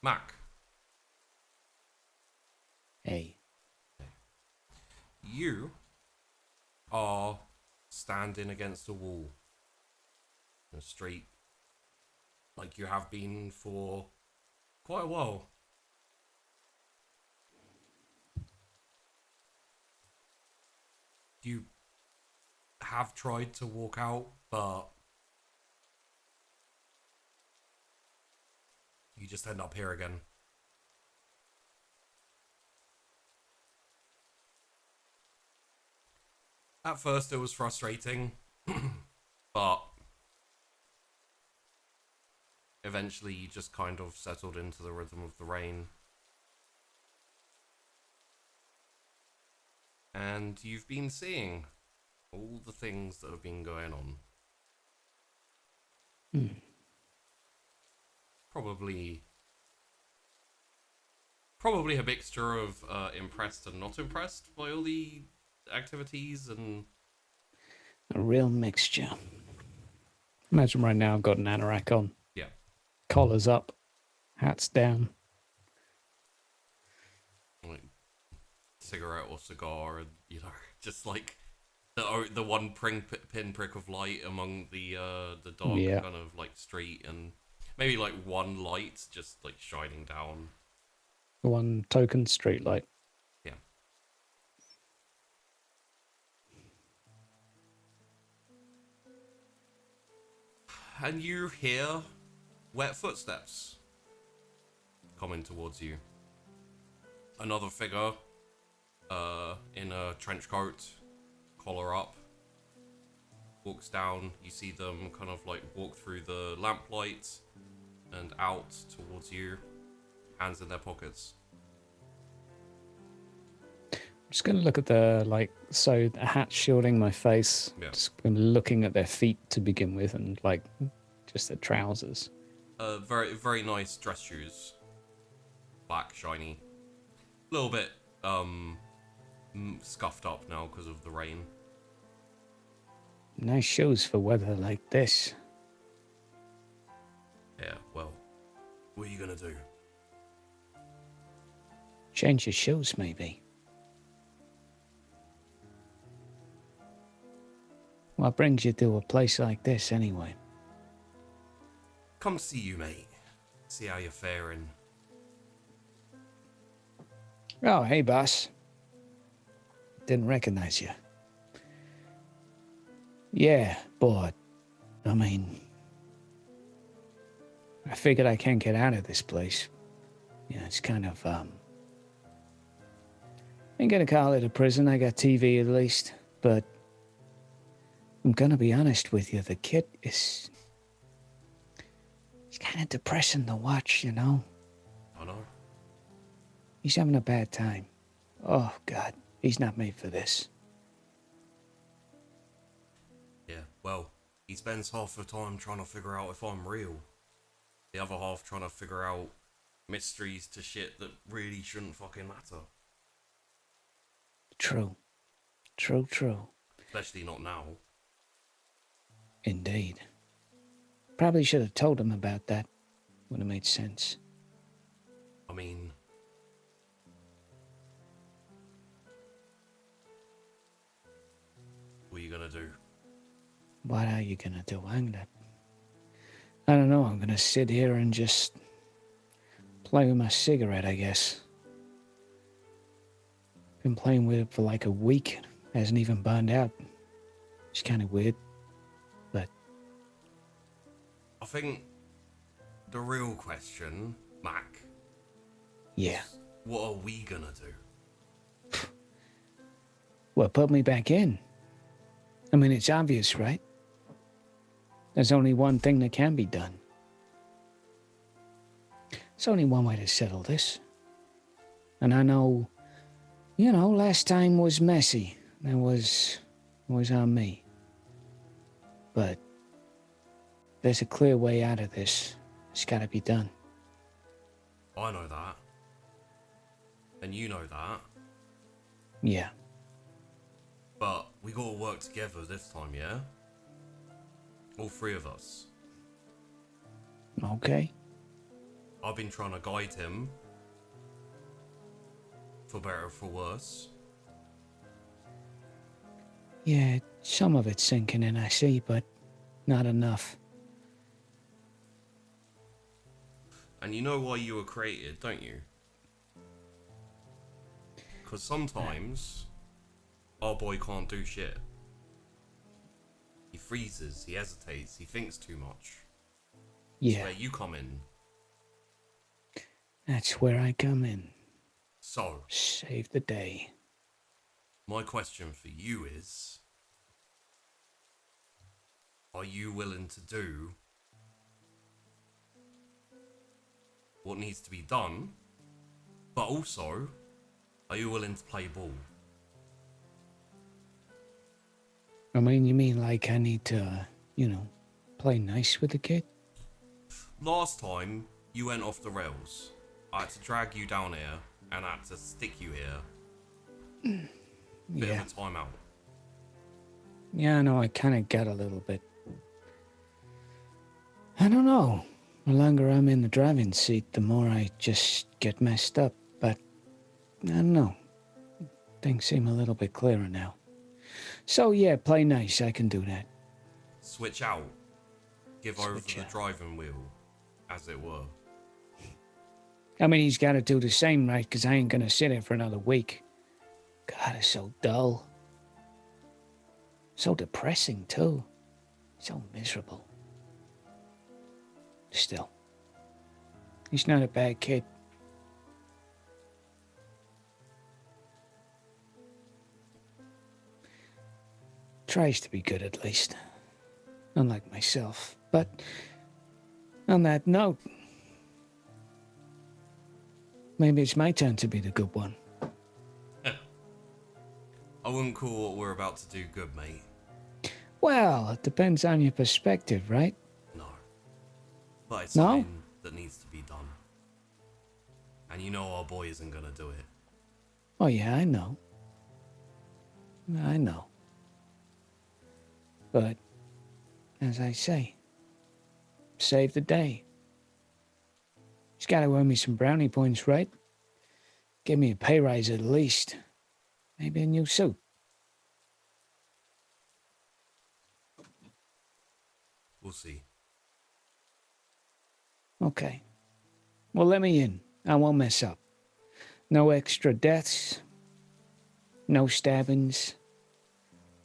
Mac. Hey. You are standing against a wall in a street like you have been for quite a while. You have tried to walk out, but you just end up here again. At first it was frustrating, but eventually you just kind of settled into the rhythm of the rain. And you've been seeing all the things that have been going on. Probably a mixture of impressed and not impressed by all the activities and... A real mixture. Imagine right now I've got an anorak on. Yeah. Collars up, hats down. Like, cigarette or cigar, and, you know, just like the one pinprick of light among the dark kind of like street, and maybe like one light just like shining down. One token street light. Yeah. And you hear wet footsteps coming towards you. Another figure in a trench coat, collar up, walks down. You see them kind of like walk through the lamplight and out towards you, hands in their pockets. I'm just going to look at the, so the hat shielding my face. Yeah. Just looking at their feet to begin with, and, just their trousers. Very, very nice dress shoes. Black, shiny. A little bit, scuffed up now because of the rain. Nice shoes for weather like this. Yeah, well, what are you gonna do? Change your shoes, maybe. What brings you to a place like this, anyway? Come see you, mate. See how you're faring. Oh, hey, boss. Didn't recognize you. Yeah, bored. I mean, I figured I can't get out of this place. Yeah, it's kind of, ain't gonna call it a prison. I got TV at least. But I'm gonna be honest with you. The kid is... It's kind of depressing to watch, you know? I know. He's having a bad time. Oh, God. He's not made for this. Yeah, well, he spends half the time trying to figure out if I'm real. The other half trying to figure out mysteries to shit that really shouldn't fucking matter. True. True. Especially not now. Indeed. Probably should have told him about that. Would have made sense. I mean... What are you gonna do? What are you gonna do? I don't know. I'm gonna sit here and just play with my cigarette, I guess. Been playing with it for like a week. Hasn't even burned out. It's kind of weird, but... I think the real question, Mac... Yeah. Is, what are we gonna do? Well, put me back in. I mean, it's obvious, right? There's only one thing that can be done. There's only one way to settle this. And I know, last time was messy. That was on me. But there's a clear way out of this. It's got to be done. I know that. And you know that. Yeah. But we gotta work together this time, yeah? All three of us. Okay. I've been trying to guide him, for better or for worse. Yeah, some of it's sinking in, I see, but not enough. And you know why you were created, don't you? Because sometimes our boy can't do shit. He freezes, he hesitates, he thinks too much. Yeah. That's where you come in. That's where I come in. So, Save the day. my question for you is, are you willing to do what needs to be done, but also, are you willing to play ball? I mean, you mean like I need to, play nice with the kid? Last time, you went off the rails. I had to drag you down here, and I had to stick you here. Bit Yeah. of a timeout. Yeah, I know, I kind of got a little bit. I don't know. The longer I'm in the driving seat, the more I just get messed up. But, I don't know. Things seem a little bit clearer now. So, yeah, play nice. I can do that. Switch out. Give over Switch the out. driving wheel, as it were. I mean, he's got to do the same, right? Because I ain't going to sit here for another week. God, it's so dull. So depressing, too. So miserable. Still, he's not a bad kid. Tries to be good, at least. Unlike myself. But on that note, maybe it's my turn to be the good one. I wouldn't call what we're about to do good, mate. Well, it depends on your perspective, right? No. But it's No? something that needs to be done. And you know our boy isn't gonna do it. Oh, yeah, I know. I know. But, as I say, save the day. He's got to earn me some brownie points, right? Give me a pay rise at least. Maybe a new suit. We'll see. Okay. Well, let me in. I won't mess up. No extra deaths. No stabbings.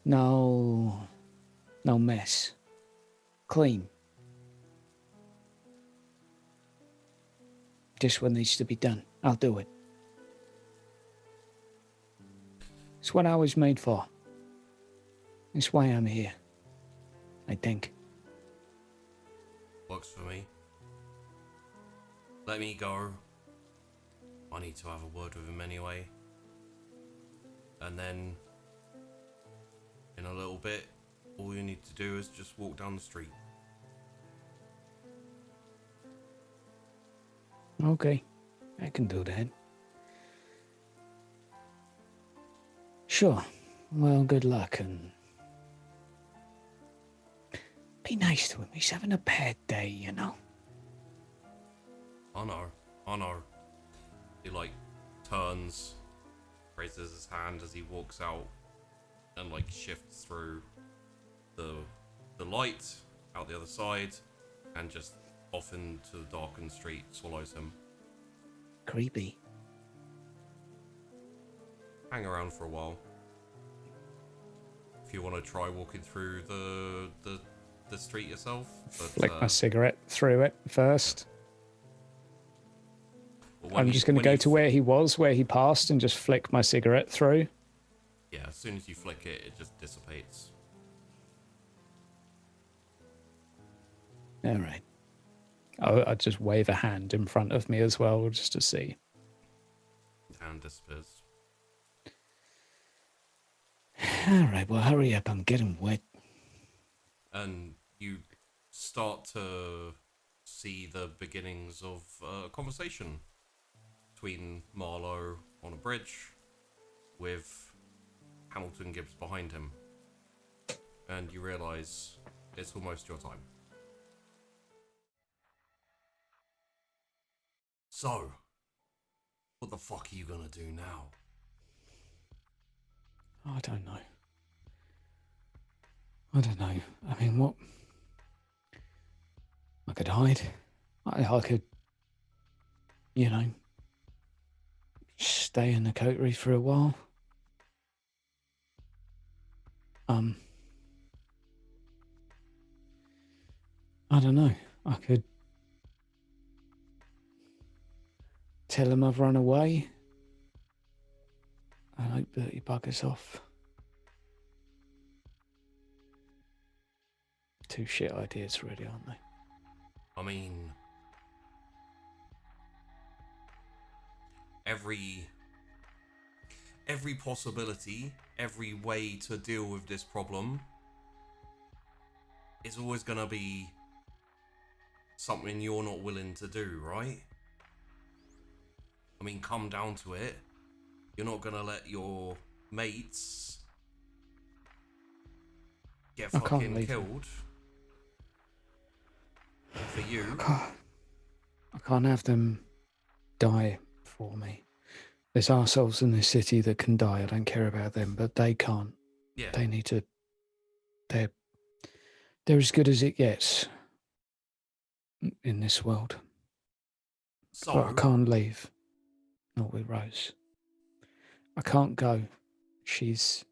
No mess. Clean. Just what needs to be done. I'll do it. It's what I was made for. It's why I'm here. I think. Works for me. Let me go. I need to have a word with him anyway. And then, in a little bit, all you need to do is just walk down the street. Okay. I can do that. Sure. Well, good luck and be nice to him. He's having a bad day, you know. I know. He turns, raises his hand as he walks out, and shifts through the light out the other side, and just off into the darkened street swallows him. Creepy. Hang around for a while. If you want to try walking through the street yourself. But, Flick my cigarette through it first. I'm just going to go to where he was, where he passed, and just flick my cigarette through. Yeah, as soon as you flick it, it just dissipates. All right. I'll just wave a hand in front of me as well, just to see. And disappears. All right, well, hurry up. I'm getting wet. And you start to see the beginnings of a conversation between Marlowe on a bridge with Hamilton Gibbs behind him. And you realise it's almost your time. So, what the fuck are you gonna do now? I don't know. I don't know. I mean, what? I could hide. I could, you know, stay in the coterie for a while. I don't know. I could tell him I've run away. I hope that he buggers off. Two shit ideas, really, aren't they? I mean, every possibility, every way to deal with this problem is always gonna be something you're not willing to do, right? I mean, come down to it, you're not gonna let your mates get I can't fucking leave killed for you. I can't have them die for me. There's arseholes in this city that can die. I don't care about them, but they can't. Yeah. They need to. They're as good as it gets in this world. So, But I can't leave. Not with Rose. I can't go. She's,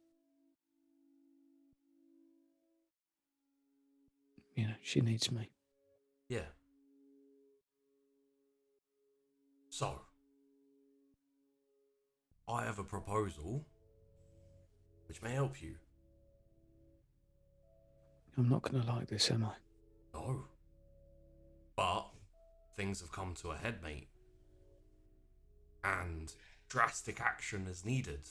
you know, she needs me. yeah. So, I have a proposal which may help you. I'm not going to like this, am I? No. But things have come to a head, mate. And drastic action is needed.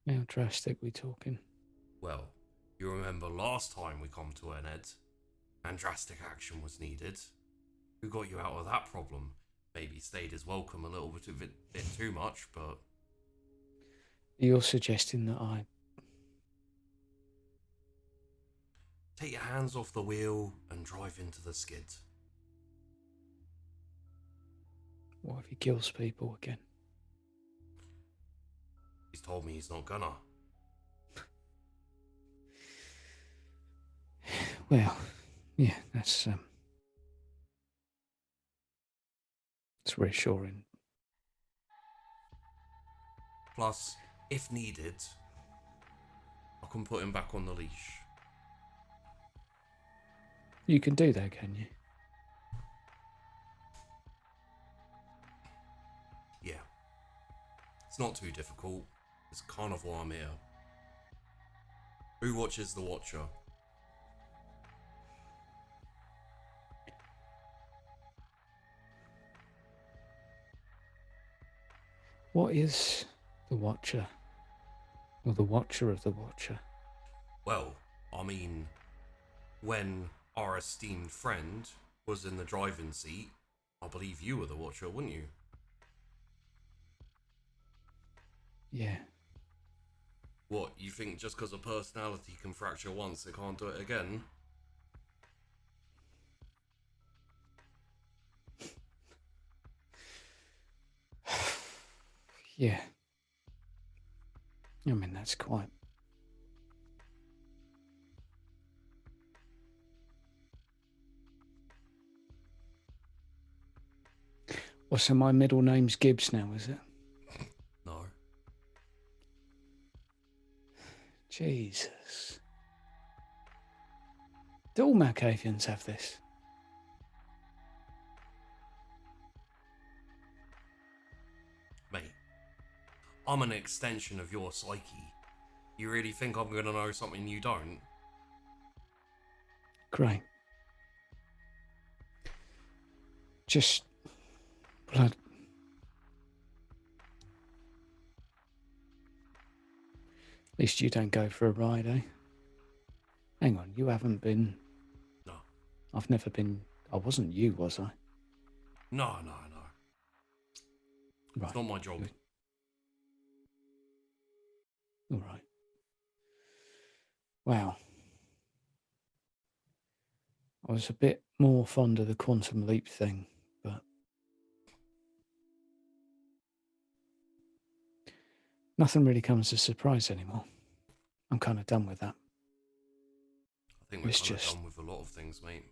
How drastic we talking? Well, you remember last time we come to an end and drastic action was needed. Who got you out of that problem? Maybe stayed his welcome a little bit too much, but... You're suggesting that I... Take your hands off the wheel and drive into the skid. What if he kills people again? He's told me he's not gonna. Well, yeah, it's reassuring. Plus, if needed, I can put him back on the leash. You can do that, can you? Yeah. It's not too difficult. It's kind of why I'm here. Who watches the Watcher? What is the Watcher? Or the Watcher of the Watcher? Well, I mean, when our esteemed friend was in the driving seat, I believe you were the Watcher, wouldn't you? Yeah. What, you think just because a personality can fracture once, it can't do it again? Yeah. I mean, that's quite... Well, so my middle name's Gibbs now, is it? No. Jesus. Do all Malkavians have this? Mate, I'm an extension of your psyche. You really think I'm gonna know something you don't? Great. Just blood. At least you don't go for a ride, eh? Hang on, you haven't been... No. I've never been... I wasn't you, was I? No. Right. It's not my job. Good. All right. Wow. I was a bit more fond of the quantum leap thing, but nothing really comes as a surprise anymore. I'm kind of done with that. I think we're It's kind of just- done with a lot of things, mate.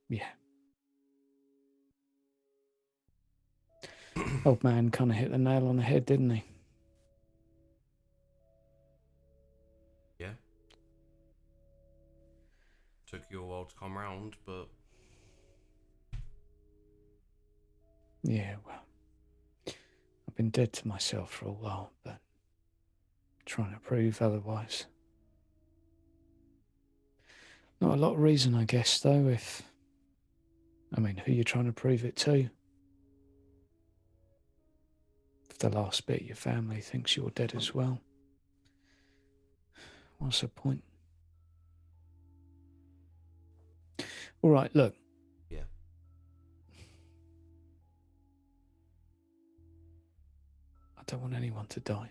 Yeah. Old man kind of hit the nail on the head, didn't he? Yeah. Took you a while to come round, but Yeah, well, I've been dead to myself for a while, but trying to prove otherwise. Not a lot of reason, I guess, though, who you trying to prove it to? If the last bit of your family thinks you're dead as well, what's the point? All right, look. yeah. I don't want anyone to die.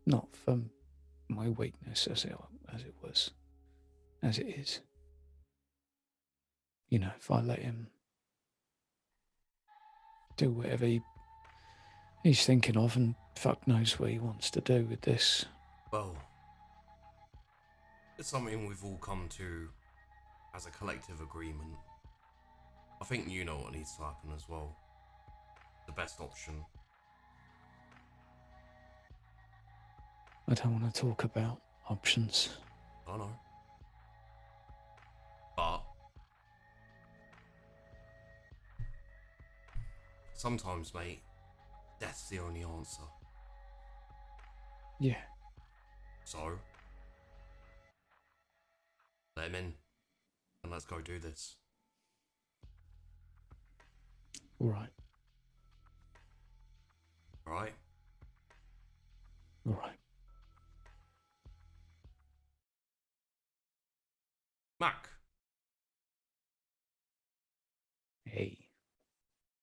Not from my weakness as it is. You know, if I let him do whatever he's thinking of, and fuck knows what he wants to do with this. Well, it's something we've all come to as a collective agreement. I think you know what needs to happen as well. The best option. I don't want to talk about options. I know. But sometimes, mate, death's the only answer. Yeah. So, let him in, and let's go do this. All right. Alright? All right. Mac, Hey.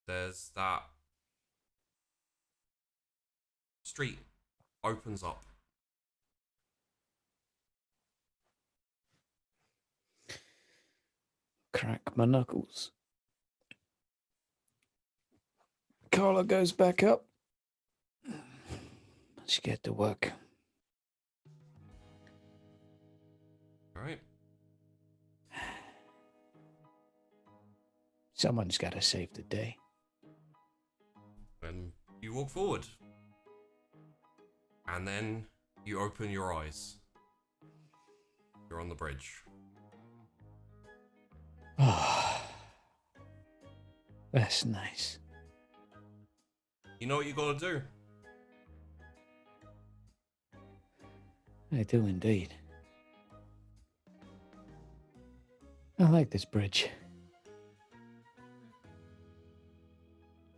there's that street opens up. Crack my knuckles. Carla goes back up. Let's get to work. Alright? Someone's got to save the day. And you walk forward. And then you open your eyes. You're on the bridge. Oh, that's nice. You know what you gotta do? I do indeed. I like this bridge.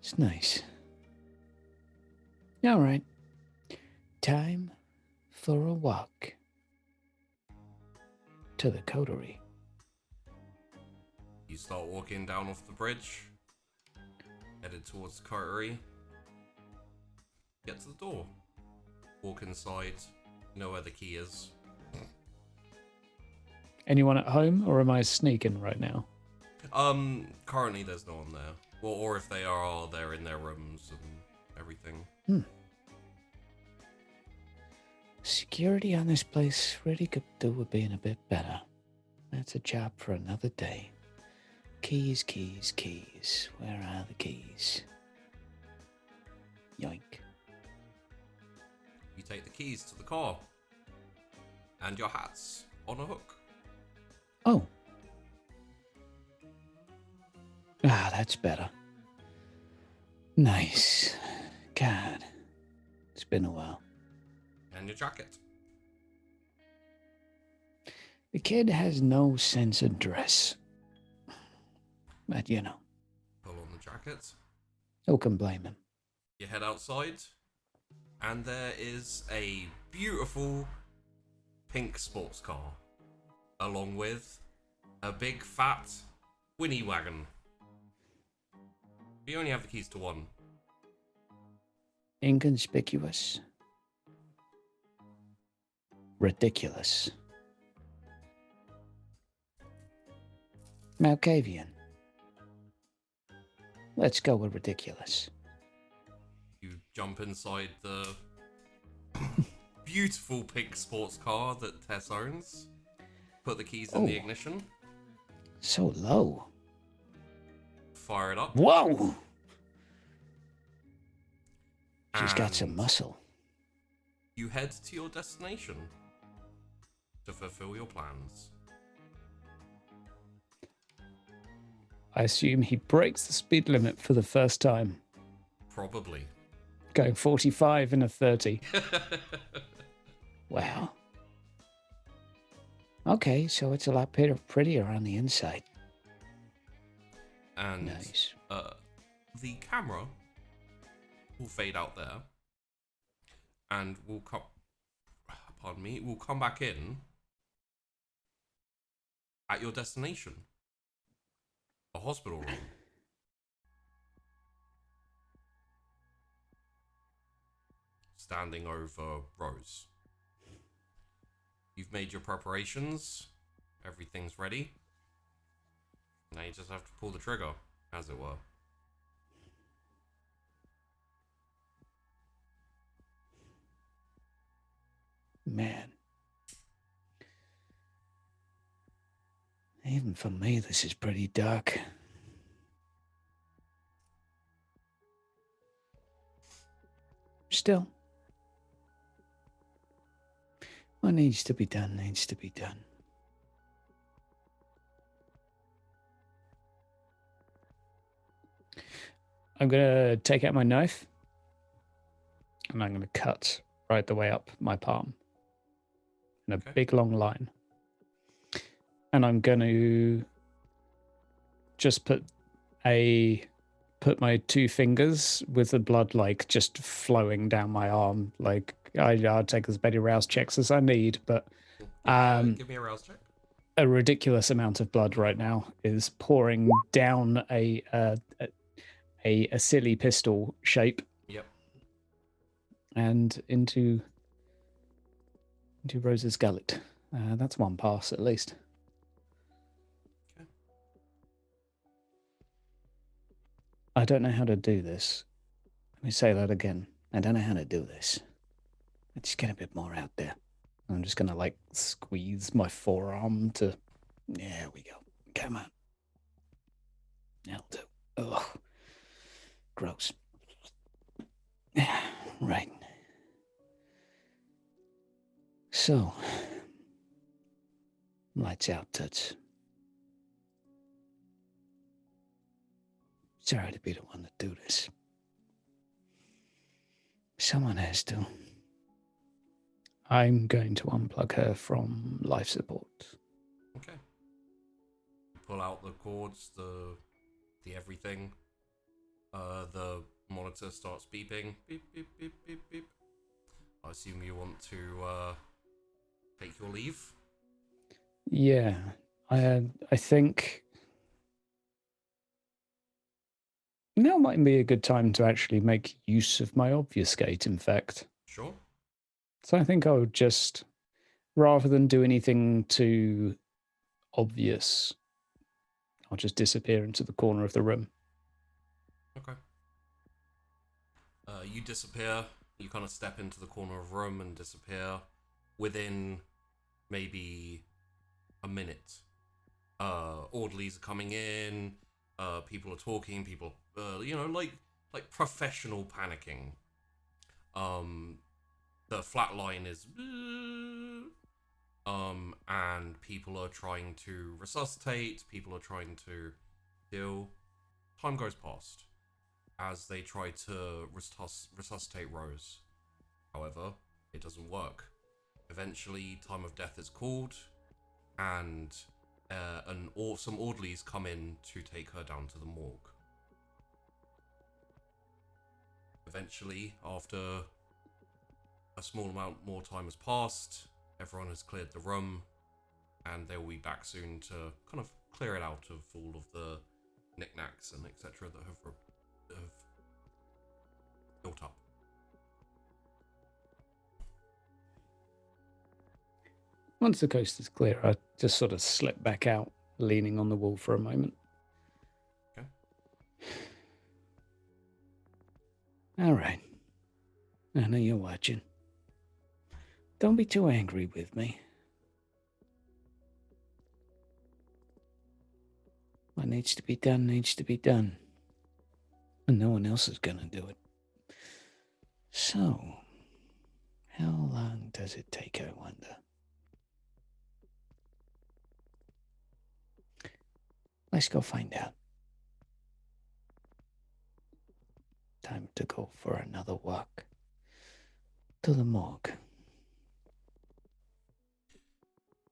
It's nice. All right. Time for a walk to the coterie. You start walking down off the bridge, headed towards the coterie. Get to the door. Walk inside. You know where the key is. Anyone at home, or am I sneaking right now? Currently there's no one there. Well, or if they are, they're in their rooms and everything. Security on this place really could do with being a bit better. That's a job for another day. Keys, keys, keys. Where are the keys? Yoink. You take the keys to the car. And your hat's on a hook. Oh. Ah, that's better. Nice. God. It's been a while. And your jacket. The kid has no sense of dress. But, you know, Pull on the jacket. who can blame him? You head outside. And there is a beautiful pink sports car. Along with a big fat Winnie wagon. You only have the keys to one. Inconspicuous. Ridiculous. Malkavian. Let's go with ridiculous. You jump inside the beautiful pink sports car that Tess owns. Put the keys in the ignition. So low. Fire it up. Whoa! She's got some And muscle. you head to your destination to fulfill your plans. I assume he breaks the speed limit for the first time, Probably. going 45 in a 30. Wow. Okay, so it's a lot prettier on the inside. And Nice. the camera will fade out there, and we'll come. Pardon me. We'll come back in at your destination, a hospital room. Standing over Rose. You've made your preparations. Everything's ready. Now you just have to pull the trigger, as it were. Man. Even for me, this is pretty dark. Still. What needs to be done needs to be done. I'm going to take out my knife and I'm going to cut right the way up my palm in a big long line. And I'm going to just put my two fingers with the blood like just flowing down my arm. Like I'll take as many rouse checks as I need, but Give me a rouse check. a ridiculous amount of blood right now is pouring down a silly pistol shape. Yep. And into Rose's gullet. That's one pass at least. Okay. I don't know how to do this. Let me say that again. I don't know how to do this. Let's get a bit more out there. I'm just gonna like squeeze my forearm to. There we go. Come on. That'll do. Ugh. Gross. Right. So, lights out, Toots. Sorry to be the one to do this. Someone has to. I'm going to unplug her from life support. Okay. Pull out the cords, the everything. The monitor starts beeping. Beep, beep, beep, beep, beep. I assume you want to take your leave? Yeah, I think now might be a good time to actually make use of my obfuscate, in fact. Sure. So I think I would just, rather than do anything too obvious, I'll just disappear into the corner of the room. Okay. You disappear. You kind of step into the corner of the room and disappear. Within maybe a minute, orderlies are coming in. People are talking. People, like professional panicking. The flat line is, and people are trying to resuscitate. People are trying to heal. Time goes past as they try to resuscitate Rose. However, it doesn't work. Eventually, time of death is called, and some orderlies come in to take her down to the morgue. Eventually, after a small amount more time has passed, everyone has cleared the room, and they will be back soon to kind of clear it out of all of the knickknacks and etc. that have built up. Once the coast is clear, I just sort of slip back out leaning on the wall for a moment. Okay. All right. I know you're watching. Don't be too angry with me. What needs to be done needs to be done. And no one else is gonna do it. So, how long does it take, I wonder? Let's go find out. Time to go for another walk. To the morgue.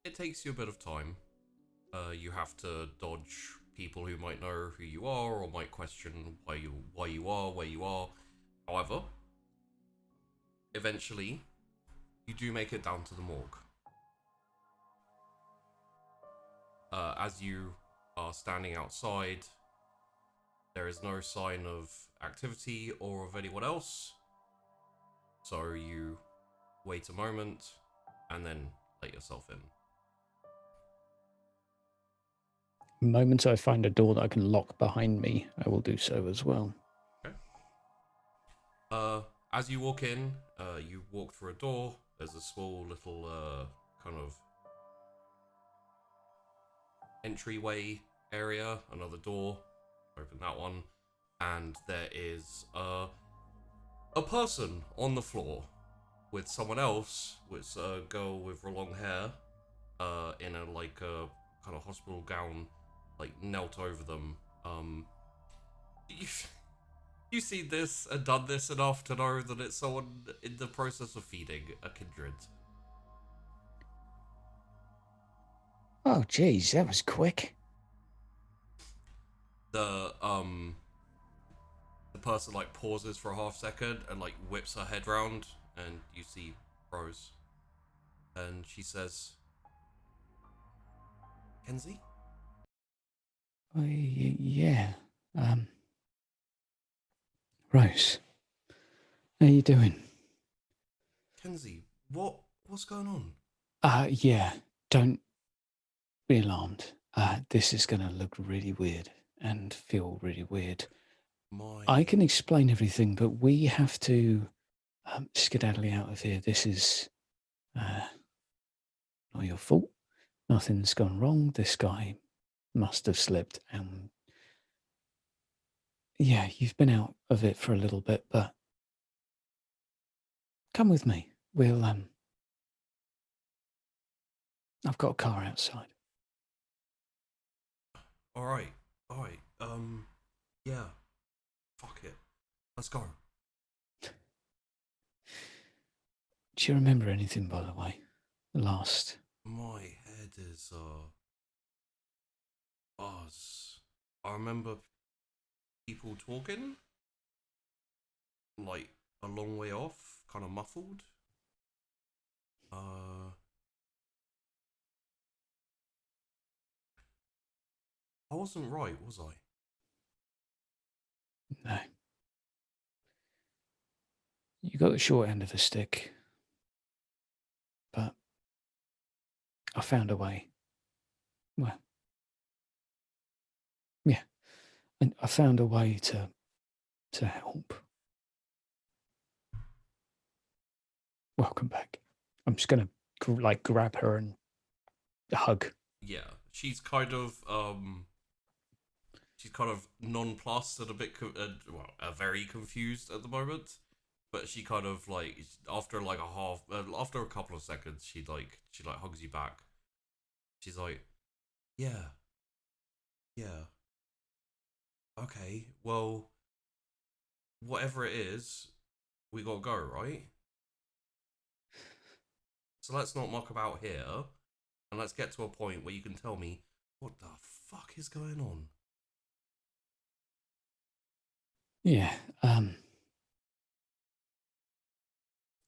It takes you a bit of time. You have to dodge people who might know who you are or might question why you are where you are. However, eventually, you do make it down to the morgue. As you are standing outside, there is no sign of activity or of anyone else. So you wait a moment and then let yourself in. The moment I find a door that I can lock behind me, I will do so as well. Okay. As you walk in, you walk through a door. There's a small little kind of entryway area, another door. Open that one, and there is a person on the floor with someone else, with a girl with long hair, in a like a kind of hospital gown, like knelt over them. You see this and done this enough to know that it's someone in the process of feeding a kindred. Oh, geez, that was quick. The person like pauses for a half second and like whips her head round, and you see Rose, and she says, "Kenzie." Yeah. Rose, how you doing? Kenzie, what's going on? Yeah. Don't be alarmed. This is gonna look really weird and feel really weird. I can explain everything, but we have to skedaddle out of here. This is not your fault. Nothing's gone wrong. This guy must have slipped, and yeah, you've been out of it for a little bit, but come with me. We'll I've got a car outside. All right. Yeah. Fuck it. Let's go. Do you remember anything, by the way? Last. My head is buzz. I remember people talking, like a long way off, kind of muffled. I wasn't right, was I? No. You got the short end of the stick. But I found a way. Well, yeah. And I found a way to help. Welcome back. I'm just gonna grab her and hug. Yeah, she's kind of nonplussed and a bit very confused at the moment. But she kind of like after a couple of seconds, she hugs you back. She's like, yeah, okay, well, whatever it is, we gotta go, right? So let's not muck about here, and let's get to a point where you can tell me what the fuck is going on. Yeah.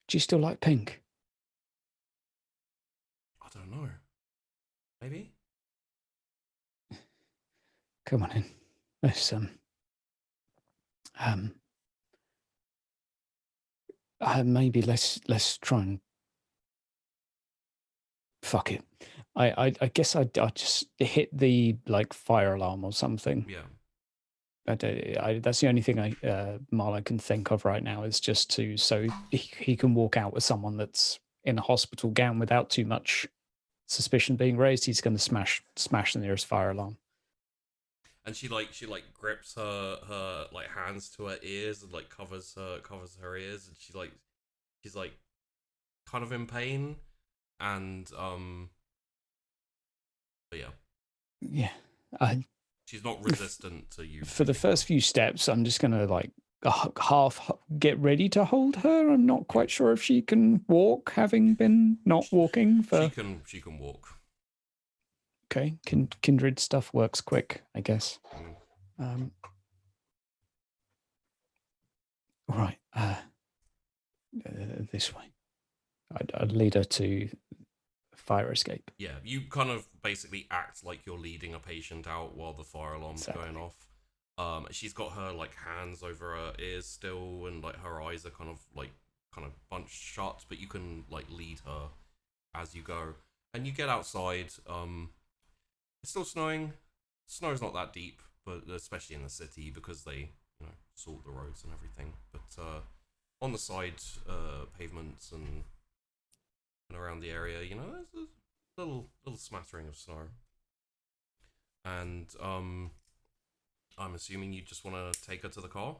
Do you still like pink? I don't know. Maybe? Come on in. Let's maybe let's try and fuck it. I guess I just hit the like fire alarm or something. Yeah. That's the only thing Marlowe can think of right now is just so he can walk out with someone that's in a hospital gown without too much suspicion being raised. He's going to smash the nearest fire alarm. And she grips her like hands to her ears and like covers her ears, and she's like kind of in pain, and but yeah, she's not resistant to you. For the first few steps, I'm just gonna like half get ready to hold her. I'm not quite sure if she can walk, having been not walking for. She can walk. Okay, kindred stuff works quick, I guess. Right, this way. I'd lead her to fire escape. Yeah, you kind of basically act like you're leading a patient out while the fire alarm's going off. She's got her like hands over her ears still, and like her eyes are kind of bunched shut, but you can like lead her as you go. And you get outside. It's still snowing. Snow's not that deep, but especially in the city because they salt the roads and everything. But on the side pavements and around the area, there's a little smattering of snow. And I'm assuming you just want to take her to the car?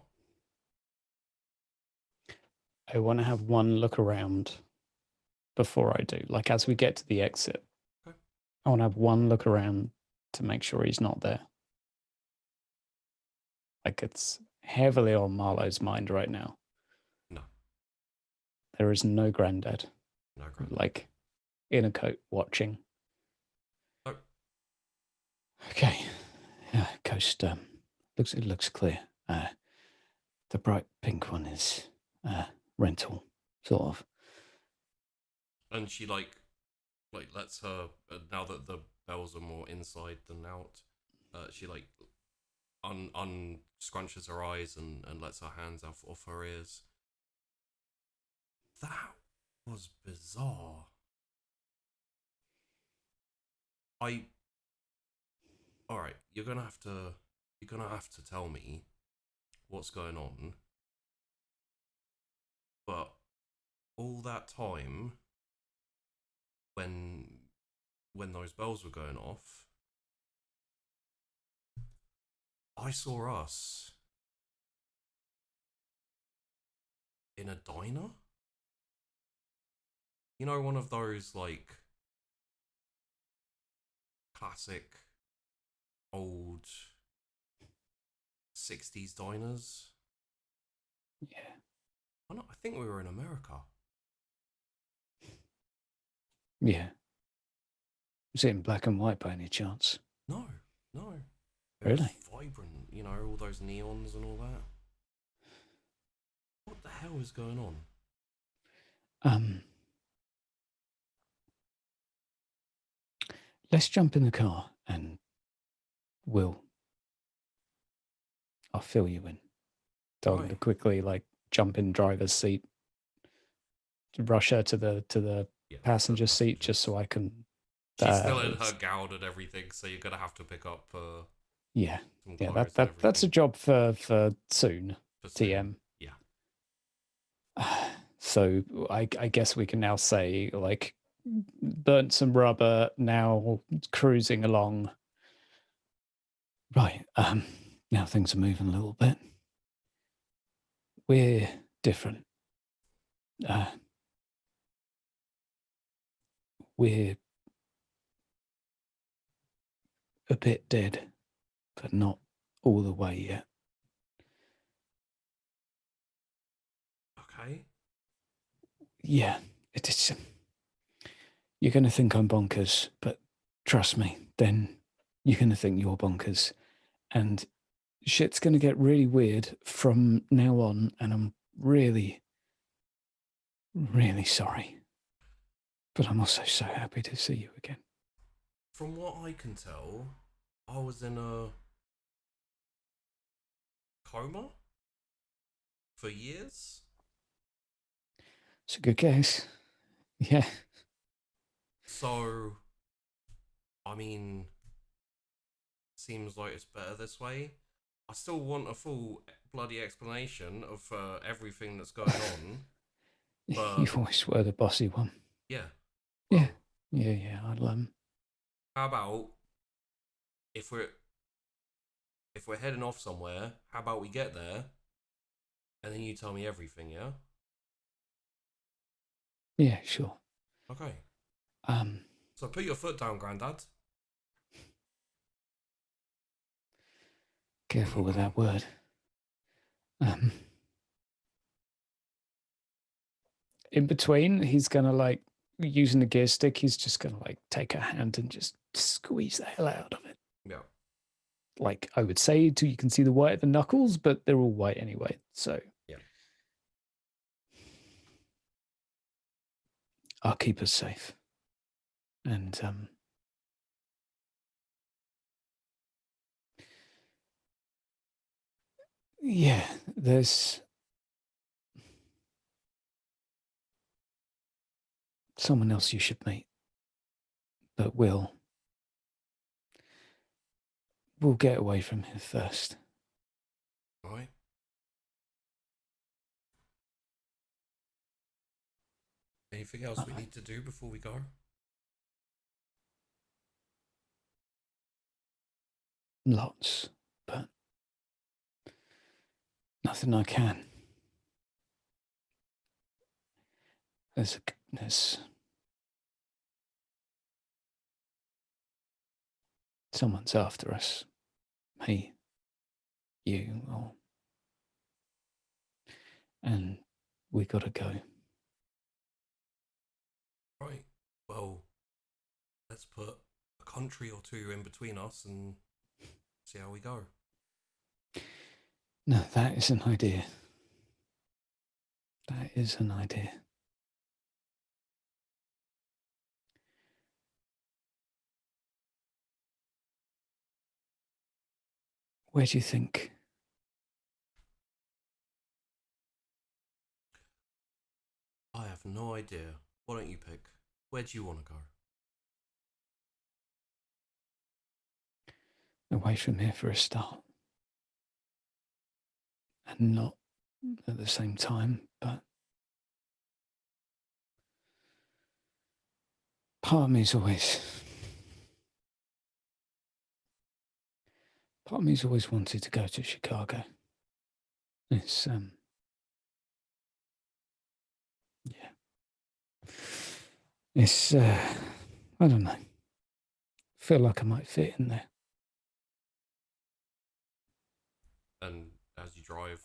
I want to have one look around before I do. Like as we get to the exit, okay. I want to have one look around to make sure he's not there. Like it's heavily on Marlowe's mind right now. No. There is no granddad. No granddad. Like in a coat watching. Oh. Okay. Yeah, coast looks clear. The bright pink one is rental, sort of. And she like lets her now that the bells are more inside than out. She like unscrunches her eyes and lets her hands off her ears. That was bizarre. All right, you're gonna have to tell me what's going on. But all that time, when those bells were going off, I saw us in a diner. One of those like classic old 60s diners. Yeah. I think we were in America. Yeah. Was it in black and white by any chance? No. It really? Was vibrant, all those neons and all that. What the hell is going on? Let's jump in the car and I'll fill you in. So I'm going to quickly like jump in driver's seat, rush her to the passenger seat just so I can. She's still in her gown and everything, so you're gonna have to pick up. Yeah. That's a job for soon. TM. Yeah. So I guess we can now say like burnt some rubber, now cruising along. Right. Now things are moving a little bit. We're different. We're a bit dead, but not all the way yet. Okay. Yeah, it is. You're going to think I'm bonkers, but trust me, then you're going to think you're bonkers. And shit's going to get really weird from now on, and I'm really, really sorry. But I'm also so happy to see you again. From what I can tell, I was in a coma for years. It's a good guess. Yeah. So, I mean, seems like it's better this way. I still want a full bloody explanation of everything that's going on. But You always were the bossy one. yeah. Yeah. Well, Yeah. how about if we're heading off somewhere, how about we get there and then you tell me everything, yeah? Yeah, sure. Okay. Um, So put your foot down, Grandad. Careful with that word. In between, he's gonna like using the gear stick. He's just gonna like take a hand and just squeeze the hell out of it. Yeah. Like I would say, till you can see the white of the knuckles, but they're all white anyway. So yeah, I'll keep us safe. And yeah, there's someone else you should meet, but we'll get away from here first. Right. Anything else we need to do before we go? Lots, but nothing I can. There's someone's after us. Me, you, and we gotta go. Right. Well, let's put a country or two in between us and see how we go. No, that is an idea. That is an idea. Where do you think? I have no idea. Why don't you pick? Where do you want to go? Away from here for a start. And not at the same time, but part of me's always wanted to go to Chicago. It's yeah. It's I don't know. Feel like I might fit in there. And as you drive,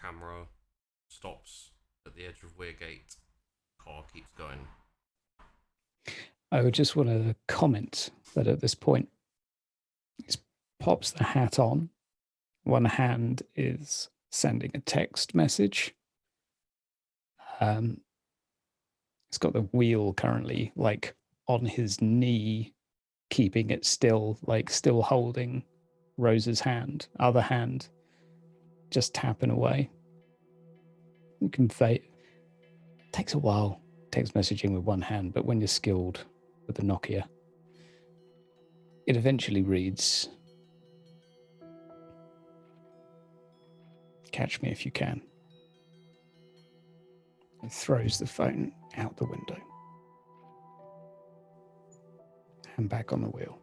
camera stops at the edge of Weirgate. Car keeps going. I would just want to comment that at this point, he pops the hat on. One hand is sending a text message. He's got the wheel currently like on his knee, keeping it still, like still holding Rose's hand. Other hand just tapping away. You can takes a while, text messaging with one hand, but when you're skilled with the Nokia, it eventually reads, "Catch me if you can." He throws the phone out the window and back on the wheel.